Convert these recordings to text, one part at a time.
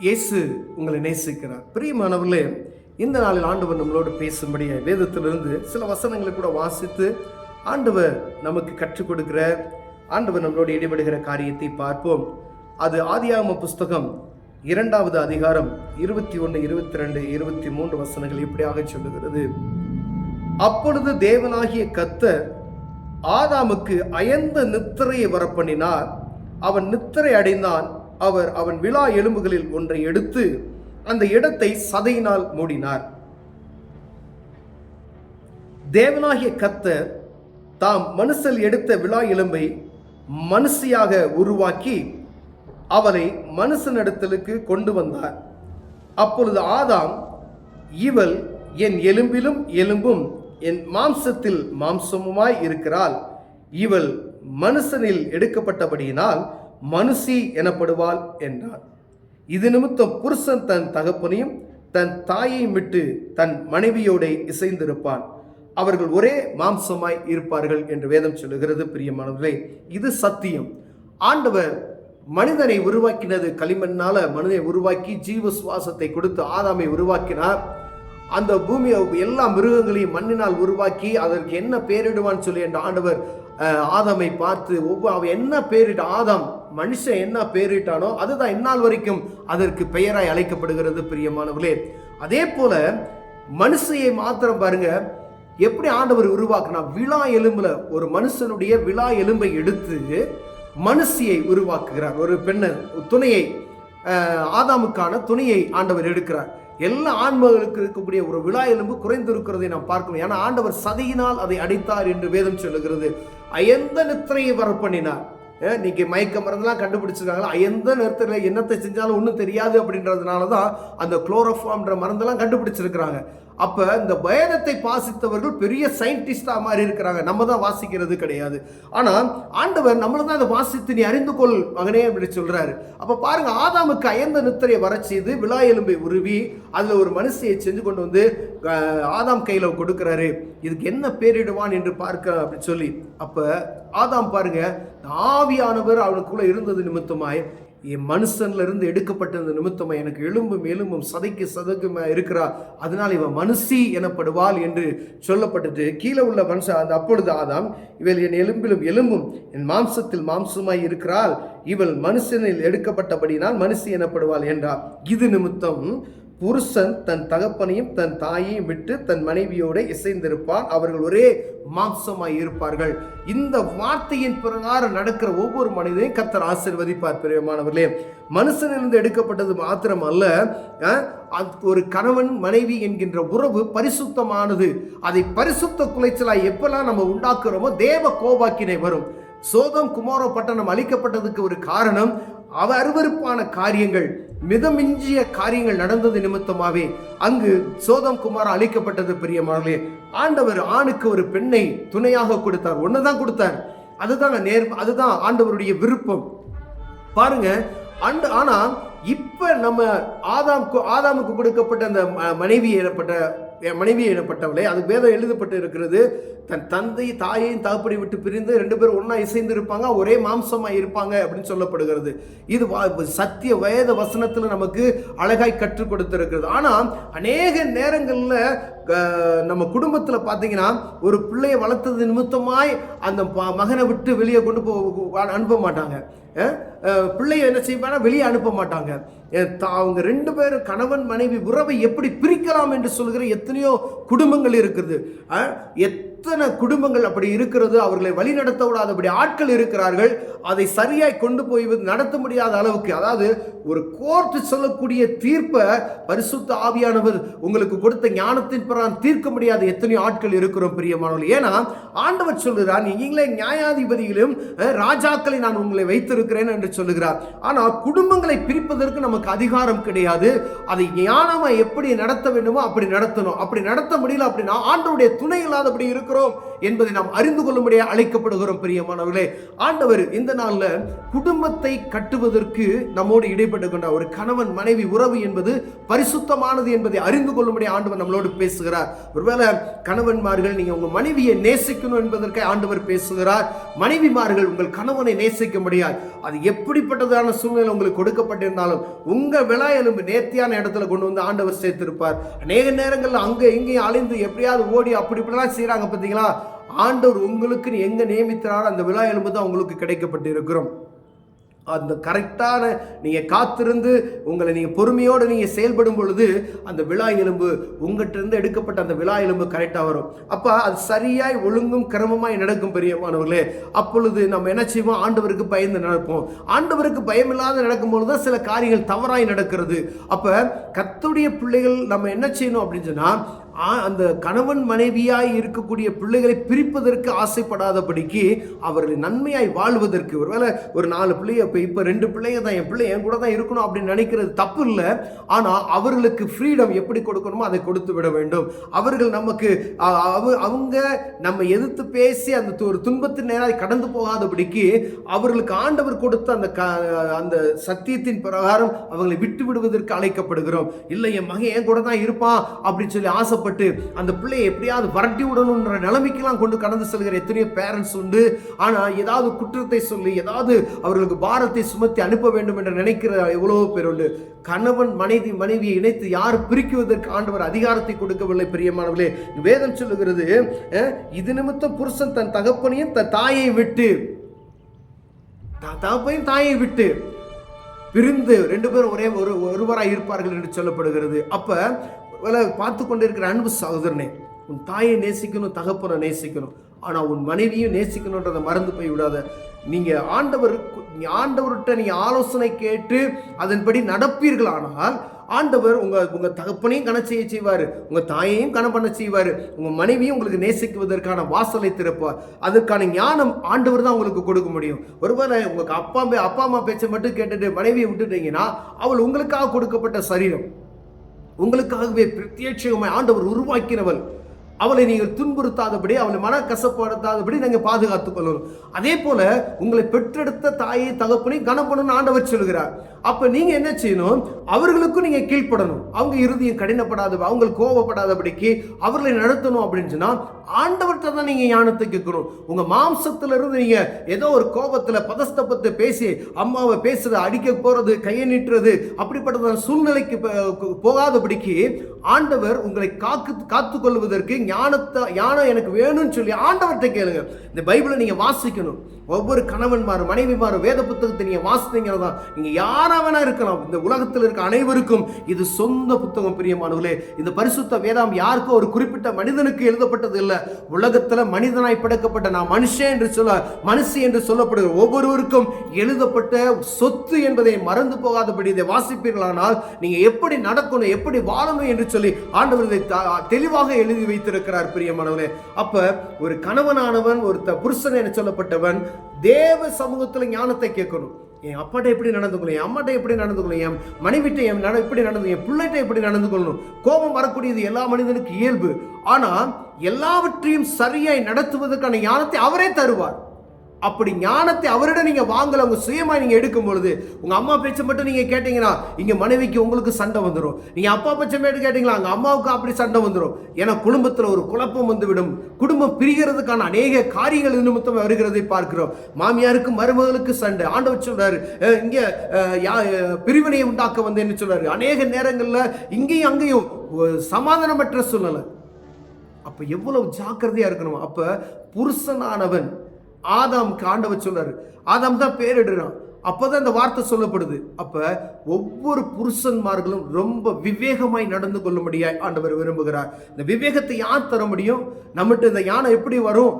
இயேசு உங்களை நேசிக்கிறார். பிரியமானவர்களே, இந்த நாளில் ஆண்டவர் நம்மளோடு பேசும்படிய வேதத்திலிருந்து சில வசனங்களை கூட வாசித்து ஆண்டவர் நமக்கு கற்றுக் கொடுக்கிற, ஆண்டவர் நம்மளோடு ஈடுபடுகிற காரியத்தை பார்ப்போம். அது ஆதியாகம புஸ்தகம் 2வது அதிகாரம் 21, 22, 23 வசனங்கள் இப்படியாக சொல்லுகிறது. அப்பொழுது தேவனாகிய கர்த்தர் ஆதாமுக்கு அயர்ந்த நித்திரையை வரப்பண்ணினார். அவன் நித்திரை அடைந்தான். அவர் அவன் விலா எலும்புகளில் ஒன்றை எடுத்து அந்த இடத்தை சதையினால் மூடினார். தேவனாகிய கர்த்தர் தாம் மனுஷல் எடுத்த விலா எலும்பை மனுஷியாக உருவாக்கி அவரை மனுஷனிடத்திற்கு கொண்டு வந்தார். அப்பொழுது ஆதாம், இவள் என் எலும்பிலும் எலும்பும் என் மாம்சத்தில் மாம்சமுமாய் இருக்கிறாள். இவள் மனுஷனில் எடுக்கப்பட்டபடியினால் மனுஷி எனப்படுவாள் என்றார். இது நிமித்தம் புருஷன் தன் தகப்பனையும் தன் தாயையும் விட்டு தன் மனைவியோட இசைந்திருப்பான், அவர்கள் ஒரே மாம்சமாய் இருப்பார்கள் என்று வேதம் சொல்லுகிறது. பிரியமானவர்களே, இது சத்தியம். ஆண்டவர் மனிதனை உருவாக்கினது களிமண்ணால மனிதனை உருவாக்கி ஜீவ சுவாசத்தை கொடுத்து ஆதாமை உருவாக்கினார். அந்த பூமியை எல்லா மிருகங்களையும் மண்ணினால் உருவாக்கி அதற்கு என்ன பேரிடுவான்னு சொல்லி என்ற ஆண்டவர் ஆதாமை பார்த்து அவன் என்ன பேரிட்ட, ஆதாம் மனுஷன் என்ன பேரிட்டானோ அதுதான் இந்நாள் வரைக்கும் அதற்கு பெயராய் அழைக்கப்படுகிறது. பிரியமானவர்களே, அதே போல மனுஷையை மாத்திரம் பாருங்க, எப்படி ஆண்டவர் உருவாக்குனா, விலா எலும்புல ஒரு மனுஷனுடைய விலா எலும்பை எடுத்து மனுஷியை உருவாக்குகிறார். ஒரு பெண்ணை துணையை, ஆதாமுக்கான துணையை ஆண்டவர் எடுக்கிறார். எல்லா ஆண்மகளுக்கு இருக்கக்கூடிய ஒரு விலா எலும்பு குறைந்து இருக்கிறதை நாம் பார்க்கணும். ஏன்னா ஆண்டவர் சதையினால் அதை அடித்தார் என்று வேதம் சொல்லுகிறது. அயர்ந்த நித்திரையை வரப்பண்ணினார். நீங்க மயக்க மருந்தெல்லாம் கண்டுபிடிச்சிருக்காங்களா? அயர்ந்த நேரத்தில் என்னத்தை செஞ்சாலும் ஒன்றும் தெரியாது அப்படின்றதுனால தான் அந்த குளோரோஃபார்ம்ன்ற மருந்தெல்லாம் கண்டுபிடிச்சிருக்கிறாங்க. அப்போ இந்த வேதத்தை வாசித்தவர்கள் பெரிய சயின்டிஸ்டாக மாதிரி இருக்கிறாங்க. நம்ம தான் வாசிக்கிறது கிடையாது. ஆனால் ஆண்டவர் நம்மளை தான் அதை வாசித்து நீ அறிந்து கொள் மகனே அப்படி சொல்கிறாரு. அப்போ பாருங்க, ஆதாமுக்கு அயர்ந்த நித்திரையை வர செய்து விலா எலும்பை உருவி அதில் ஒரு மனுஷியை செஞ்சு கொண்டு வந்து ஆதாம் கையில் கொடுக்குறாரு. இதுக்கு என்ன பேரிடுவான் என்று பார்க்க அப்படி சொல்லி, அப்போ ஆதாம் பாருங்க, ஆவியானவர் அவனுக்குள்ள இருந்தது நிமித்தமாய், என் மனுஷன்ல இருந்து எடுக்கப்பட்டது நிமித்தமா எனக்கு எலும்பும் எலும்பும் சதைக்கு சதைக்குமா இருக்கிறா, அதனால் இவன் மனுஷி எனப்படுவாள் என்று சொல்லப்பட்டது. கீழே உள்ள மனுஷன் அந்த அப்பொழுது ஆதாம், இவள் என் எலும்பிலும் எலும்பும் என் மாம்சத்தில் மாம்சமாய் இருக்கிறாள், இவள் மனுஷனில் எடுக்கப்பட்டபடினால் மனுஷி எனப்படுவாள் என்றார். இது நிமித்தம் புருஷன் தன் தகப்பனையும் தன் தாயையும் விட்டு தன் மனைவியோட இசைந்திருப்பான், அவர்கள் ஒரே மாம்சமாய் இருப்பார்கள். இந்த வார்த்தையின் பிரகாரம் நடக்கிற ஒவ்வொரு மனிதனையும் கர்த்தர் ஆசீர்வதிப்பார். பிரியமானவர்களே, மனுஷனிலிருந்து எடுக்கப்பட்டது மாத்திரம் அல்ல, ஒரு கணவன் மனைவி என்கின்ற உறவு பரிசுத்தமானது. அதை பரிசுத்த குலைச்சலாய் எப்பெல்லாம் நம்ம உண்டாக்குறோமோ தேவ கோபாக்கினை வரும். சோதம் குமாரோ பட்டணம் அழிக்கப்பட்டதுக்கு ஒரு காரணம், அருவருப்பான காரியங்கள், மிதமிஞ்சிய காரியங்கள் நடந்தது நிமித்தமாவே அங்கு சோதம் குமாரா அழிக்கப்பட்டது. பிரியமானவர்களே, ஆண்டவர் ஆணுக்கு ஒரு பெண்ணை துணையாக கொடுத்தார். ஒண்ணுதான் கொடுத்தார். அதுதான் ஆண்டவருடைய விருப்பம். பாருங்க, ஆனா இப்ப நம்ம ஆதாமுக்கு கொடுக்கப்பட்ட அந்த மனைவி எனப்பட்டவளை, அது வேதம் எழுதப்பட்டு இருக்கிறது, தன் தந்தை தாயையும் தகப்பனை விட்டு பிரிந்து 2 பேரும் ஒன்னா இசைந்து இருப்பாங்க, ஒரே மாம்சமா இருப்பாங்க அப்படின்னு சொல்லப்படுகிறது. இது சத்திய வேத வசனத்துல நமக்கு அழகாய் கற்றுக் கொடுத்திருக்கிறது. ஆனா அநேக நேரங்கள்ல நம்ம குடும்பத்துல பாத்தீங்கன்னா, ஒரு பிள்ளையை வளர்த்தது நிமித்தமாய் அந்த மகனை விட்டு வெளியே கொண்டு அனுப்ப மாட்டாங்க. பிள்ளையை என்ன செய்வாங்க, வெளியே அனுப்ப மாட்டாங்க. அவங்க 2 பேரும் கணவன் மனைவி உறவை எப்படி பிரிக்கலாம் என்று சொல்கிற எத்தனையோ குடும்பங்கள் இருக்குது. எத்தனை குடும்பங்கள் அப்படி இருக்கிறது. அவர்களை வழி நடத்த விடாதபடி ஆட்கள் இருக்கிறார்கள். அதை சரியாய் கொண்டு போய் நடத்த முடியாத அளவுக்கு, அதாவது ஒரு கோர்ட் சொல்லக்கூடிய தீர்ப்பை பரிசுத்த ஆவியானவர் உங்களுக்கு கொடுத்த ஞானத்தின் பிறகு தீர்க்க முடியாத எத்தனையோ ஆட்கள் இருக்கிறோம். பிரியமானவர்கள், ஏன்னா ஆண்டவர் சொல்லுகிறார், நீங்களே நியாயாதிபதிகளும் ராஜாக்களை நான் உங்களை வைத்திருக்கிறேன் என்று சொல்லுகிறார். ஆனால் குடும்பங்களை பிரிப்பதற்கு நமக்கு அதிகாரம் கிடையாது. அதை ஞானமா எப்படி நடத்த வேண்டுமோ அப்படி நடத்தணும். அப்படி நடத்த முடியல அப்படின்னா ஆண்டவருடைய துணை இல்லாதபடி இருக்கிறோம் என்பதை நாம் அறிந்து கொள்ளும்படியாக அழைக்கப்படுகிறோம். பிரியமானவர்களே, ஆண்டவர் இந்த நாள்ல குடும்பத்தை கட்டுவதற்கு நம்மோடு இடைப்பட்டு கொண்ட ஒரு கணவன் மனைவி உறவு என்பது பரிசுத்தமானது என்பதை அறிந்து கொள்ளும்படி ஆண்டவர் நம்மளோடு பேசுகிறார். ஒருவேளை கணவன்மார்கள், நீங்க உங்க மனைவியை நேசிக்கணும் என்பதற்கு ஆண்டவர் பேசுகிறார். மனைவிமார்கள் உங்கள் கணவனை நேசிக்க முடியாது. அது எப்படிப்பட்டதான சூழ்நிலை உங்களுக்கு கொடுக்கப்பட்டிருந்தாலும் உங்க விழா எலும்பு நேர்த்தியான இடத்துல கொண்டு வந்து ஆண்டவர் சேர்த்திருப்பார். அநேக நேரங்கள்ல அங்க இங்கேயும் அலைந்து எப்படியாவது ஓடி அப்படி இப்படிலாம் செய்யறாங்க பார்த்தீங்களா? ஆண்டவர் உங்களுக்கு எங்க நியமித்தாரோ அந்த விழா எலும்பு தான் உங்களுக்கு கிடைக்கப்பட்டு இருக்கிறோம். அந்த கரெக்டான நீங்க காத்திருந்து உங்களை நீங்க பொறுமையோடு நீங்க செயல்படும் பொழுது அந்த விழா எலும்பு உங்ககிட்ட இருந்து எடுக்கப்பட்ட அந்த விழா எலும்பு கரெக்டா வரும். அப்ப அது சரியாய் ஒழுங்கும் கிரமமாய் நடக்கும். பிரியமானவர்களே, அப்பொழுது நம்ம என்ன செய்வோம்? ஆண்டவருக்கு பயந்து நடப்போம். ஆண்டவருக்கு பயம் இல்லாத நடக்கும் பொழுதுதான் சில காரியங்கள் தவறாய் நடக்கிறது. அப்ப கர்த்தருடைய பிள்ளைகள் நம்ம என்ன செய்யணும் அப்படின்னு சொன்னா, அந்த கணவன் மனைவியாய் இருக்கக்கூடிய பிள்ளைகளை பிரிப்பதற்கு ஆசைப்படாதபடிக்கு அவர்களை நன்மையாய் வாழ்வதற்கு, ஒருவேளை ஒரு 4 பிள்ளைய இப்போ 2 பிள்ளைங்க தான், என் பிள்ளை என் கூட தான் இருக்கணும் அப்படின்னு நினைக்கிறது தப்பு இல்லை. ஆனால் அவர்களுக்கு ஃப்ரீடம் எப்படி கொடுக்கணுமோ அதை கொடுத்து விட வேண்டும். அவர்கள் நமக்கு அவங்க நம்ம எதிர்த்து பேசி அந்த ஒரு துன்பத்தின் நேராக கடந்து போகாதபடிக்கு அவர்களுக்கு ஆண்டவர் கொடுத்த அந்த சத்தியத்தின் பிரகாரம் அவங்களை விட்டு விடுவதற்கு அழைக்கப்படுகிறோம். இல்லை, என் மகன் என் கூட தான் இருப்பான் அப்படின்னு சொல்லி ஆசைப்பட்டு அந்த பிள்ளையை எப்படியாவது வரட்டி விடணும்ன்ற நிலைமைக்கெல்லாம் கொண்டு கடந்து செல்கிற எத்தனையோ பேரண்ட்ஸ் உண்டு. ஆனா ஏதாவது குற்றத்தை சொல்லி ஏதாவது அவர்களுக்கு பாரத்தை சுமத்தி அனுப்ப வேண்டும் என்று நினைக்கிற எவ்வளவோ பேர் உண்டு. கணவன் மனைவியை இணைத்து யார் பிரிக்குவதற்கு ஆண்டவர் அதிகாரத்தை கொடுக்கவில்லை. பிரியமானவர்களே, வேதம் சொல்லுகிறது, இது நிமித்தம் புருஷன் தன் தகப்பனையும் தன் தாயை விட்டு பிரிந்து 2 பேரும் ஒரே ஒருவராய் இருப்பார்கள் என்று சொல்லப்படுகிறது. அப்ப பார்த்து கொண்டிருக்கிற அன்பு சகோதரனே, உன் தாயை நேசிக்கணும், தகப்பனை நேசிக்கணும், ஆனா உன் மனைவியும் நேசிக்கணும்ன்றதை மறந்து போய் விடாத. நீங்க ஆண்டவர்கிட்ட நீங்க ஆலோசனை கேட்டு அதன்படி நடப்பீர்களானால் ஆண்டவர் உங்க தகப்பனையும் கண செய்வார், உங்க தாயையும் கண பண்ண செய்வார், உங்க மனைவியும் உங்களுக்கு நேசிக்குவதற்கான வாசலை திறப்பார். அதற்கான ஞானம் ஆண்டவர் தான் உங்களுக்கு கொடுக்க முடியும். ஒருவேளை உங்களுக்கு அப்பா அம்மா பேச்சை மட்டும் கேட்டுட்டு மனைவியை விட்டுட்டீங்கன்னா அவள் உங்களுக்காக கொடுக்கப்பட்ட சரீரம், உங்களுக்காகவே பிரத்யேகமாய் ஆண்டவர் உருவாக்கினவள். அவளை நீங்கள் துன்புறுத்தாதபடி, அவளை மனக்கசப்படுத்தாதபடி நீங்கள் பாதுகாத்துக் கொள்ளணும். அதே போல உங்களை பெற்றெடுத்த தாயை தகப்பனை கனப்படணும் ஆண்டவர் சொல்கிறார். அப்ப நீங்க என்ன செய்யணும்? அவர்களுக்கும் நீங்க கீழ்ப்படணும். அவங்க இறுதியும் கடினப்படாத, அவங்க கோபப்படாதபடிக்கு அவர்களை நடத்தணும் அப்படின்னு சொன்னா ஆண்டவர்கிட்ட தான் நீங்க ஞானத்தை கேட்கணும். உங்க மாம்சத்துல இருந்து நீங்க ஏதோ ஒரு கோபத்துல பதஸ்தப்பத்தை பேசி அம்மாவை பேசுறது, அடிக்க போறது, கையை நீட்டுறது, அப்படிப்பட்ட சூழ்நிலைக்கு போகாதபடிக்கு ஆண்டவர் உங்களை காத்து கொள்வதற்கு ஞானம் எனக்கு வேணும்னு சொல்லி ஆண்டவர்கிட்ட கேளுங்க. இந்த பைபிளை நீங்க வாசிக்கணும். ஒவ்வொரு கணவன்மாரும் மனைவிமாரும் வேத புத்தகத்தை நீங்க வாசித்தீங்கன்னா நீங்க யாரா வேணா இருக்கலாம். இந்த உலகத்தில் இருக்க அனைவருக்கும் இது சொந்த புத்தகம். பிரியமானவர்களே, இந்த பரிசுத்த வேதம் யாருக்கும் ஒரு குறிப்பிட்ட மனிதனுக்கு எழுதப்பட்டது இல்லை. உலகத்துல மனிதனாய் படைக்கப்பட்ட நான் மனுஷி என்று சொல்லப்படுகிற ஒவ்வொருவருக்கும் எழுதப்பட்ட சொத்து என்பதை மறந்து போகாதபடி இதை வாசிப்பீர்களானால் நீங்க எப்படி நடக்கணும், எப்படி வாழணும் என்று சொல்லி ஆண்டவர் இதை தெளிவாக எழுதி வைத்திருக்கிறார். பிரியமானவர்களே, அப்ப ஒரு கணவனானவன், ஒரு புருஷன் என சொல்லப்பட்டவன் தேவ சமூகத்தில் ஞானத்தை கேட்கணும். என் அப்பாட்ட எப்படி நடந்துக்கணும், என் அம்மாட்ட எப்படி நடந்துக்கணும், என் மனைவிட்ட எப்படி நடந்து, என் பிள்ளைகிட்ட எப்படி நடந்து கொள்ளணும். கோபம் வரக்கூடியது எல்லா மனிதனுக்கு இயல்பு. ஆனால் எல்லாவற்றையும் சரியாய் நடத்துவதற்கான ஞானத்தை அவரே தருவார். அப்படி ஞானத்தை அவரிடம் நீங்க வாங்கல, உங்க சுயமா நீங்க எடுக்கும் பொழுது உங்க அம்மா பேச்சை மட்டும் நீங்க கேட்டீங்கன்னா இங்க மனைவிக்கு உங்களுக்கு சண்டை வந்துடும். நீங்க அப்பா பேச்சை மட்டும் கேட்டீங்களா அங்க அம்மாவுக்கு அப்படி சண்டை வந்துடும். ஏன்னா குடும்பத்துல ஒரு குழப்பம் வந்துவிடும். குடும்பம் பிரிகிறதுக்கான அநேக காரியங்கள் நிமித்தம் வருகிறதை பார்க்கிறோம். மாமியாருக்கு மருமகளுக்கு சண்டை. ஆண்டவர் சொல்றாரு, இங்க பிரிவினையை உண்டாக்க வந்து என்ன சொல்றாரு, அநேக நேரங்கள்ல இங்கேயும் அங்கேயும் சமாதானமற்ற சூழ்நிலை. அப்ப எவ்வளவு ஜாக்கிரதையா இருக்கணும். அப்ப புருஷனானவன் ஆதாம்க்கு ஆண்டவர் சொல்றாரு, ஆதாம் தான் பேரிடுறான். அப்பதான் இந்த வார்த்தை சொல்லப்படுது. அப்ப ஒவ்வொரு புருஷன்மார்களும் ரொம்ப விவேகமாய் நடந்து கொள்ளும்படியாய் ஆண்டவர் விரும்புகிறார். இந்த விவேகத்தை யார் தர முடியும்? நம்மகிட்ட இந்த ஞானம் எப்படி வரும்?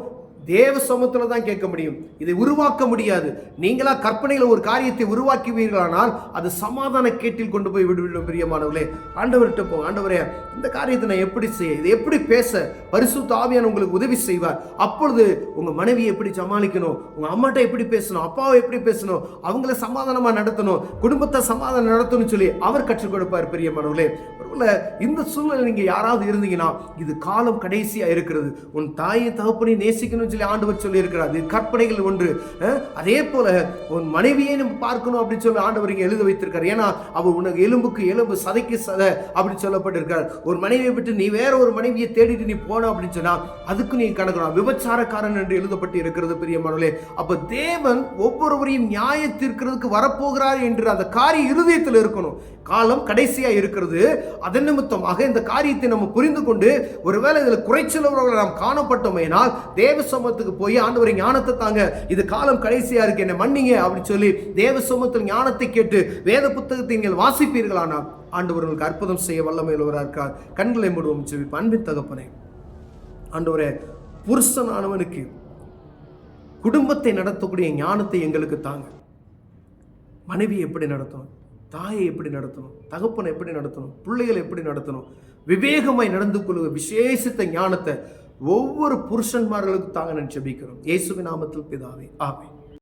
தேவ சமூகத்துல தான் கேட்க முடியும். இதை உருவாக்க முடியாது. நீங்களா கற்பனையில ஒரு காரியத்தை உருவாக்குவீர்களானால் அது சமாதான கேட்டில் கொண்டு போய் விடுவிடும். பிரியமானவர்களே, ஆண்டவர்கிட்ட போங்க. ஆண்டவரே, இந்த காரியத்தை நான் எப்படி செய்ய, இதை எப்படி பேச பரிசுத்த ஆவியானவர் உங்களுக்கு உதவி செய்வார். அப்பொழுது உங்க மனைவியை எப்படி சமாளிக்கணும், உங்க அம்மாட்ட எப்படி பேசணும், அப்பாவை எப்படி பேசணும், அவங்கள சமாதானமா நடத்தணும், குடும்பத்தை சமாதானம் நடத்தணும்னு சொல்லி அவர் கற்றுக் கொடுப்பார். பிரியமானவர்களே, ஒருவேளை இந்த சூழ்நிலை நீங்க யாராவது இருந்தீங்கன்னா, இது காலம் கடைசியா இருக்கிறது. உன் தாயை தகப்பனை நேசிக்கணும்னு சொல்லி ஆண்டவர் சொல்லி இருக்கிறார். இது கற்பனைகள் ஒன்று. அதே போல உன் மனைவியை நம்ம பார்க்கணும் அப்படின்னு சொல்லி ஆண்டவர் இங்க எழுத வைத்திருக்கார். ஏன்னா அவர் உனக்கு எலும்புக்கு எலும்பு, சதைக்கு சதை அப்படி சொல்லப்பட்டிருக்கார். ஒரு மனைவியை விட்டு நீ வேற ஒரு மனைவியை தேடிட்டு நீ போன அப்படின்னு சொன்னா அதுக்கு நீ கணக்கணும். விபச்சாரக்காரன் என்று எழுதப்பட்டு இருக்கிறது. பிரியமானவர்களே, அப்ப தேவன் ஒவ்வொருவரையும் நியாய தீர்க்கிறதுக்கு வரப்போகிறார் என்று அந்த காரிய இருதயத்தில் இருக்கணும். காலம் கடைசியா இருக்கிறது. அதன் நிமித்தமாக இந்த காரியத்தை நம்ம புரிந்து கொண்டு ஒருவேளை இதுல குறைச்சலவர்களை நாம் காணப்பட்டோமேனால் தேவ சமூகத்துக்கு போய் ஆண்டவரை ஞானத்தை தாங்க, இது காலம் கடைசியா இருக்கு, என்ன மன்னிங்க அப்படின்னு சொல்லி தேவ சமூகத்தில் ஞானத்தை கேட்டு வேத புத்தகத்தை நீங்கள் வாசிப்பீர்களானால் ஆண்டவர் உங்களுக்கு அற்புதம் செய்ய வல்லமையுள்ளவராக இருக்கார். கண்களை மூடுவோம். ஜெபிப்போம். அன்பின் தகப்பனே, ஆண்டவரே, புருஷனானவனுக்கு குடும்பத்தை நடத்தக்கூடிய ஞானத்தை எங்களுக்கு தாங்க. மனைவியை எப்படி நடத்தணும், தாயை எப்படி நடத்தணும், தகப்பனை எப்படி நடத்தணும், பிள்ளைகளை எப்படி நடத்தணும், விவேகமாய் நடந்து கொள்ளுக விசேஷித்த ஞானத்தை ஒவ்வொரு புருஷன்மார்களுக்கும் தாங்க நான் ஜெபிக்கிறோம். இயேசுவின் நாமத்தில் பிதாவே, ஆமென்.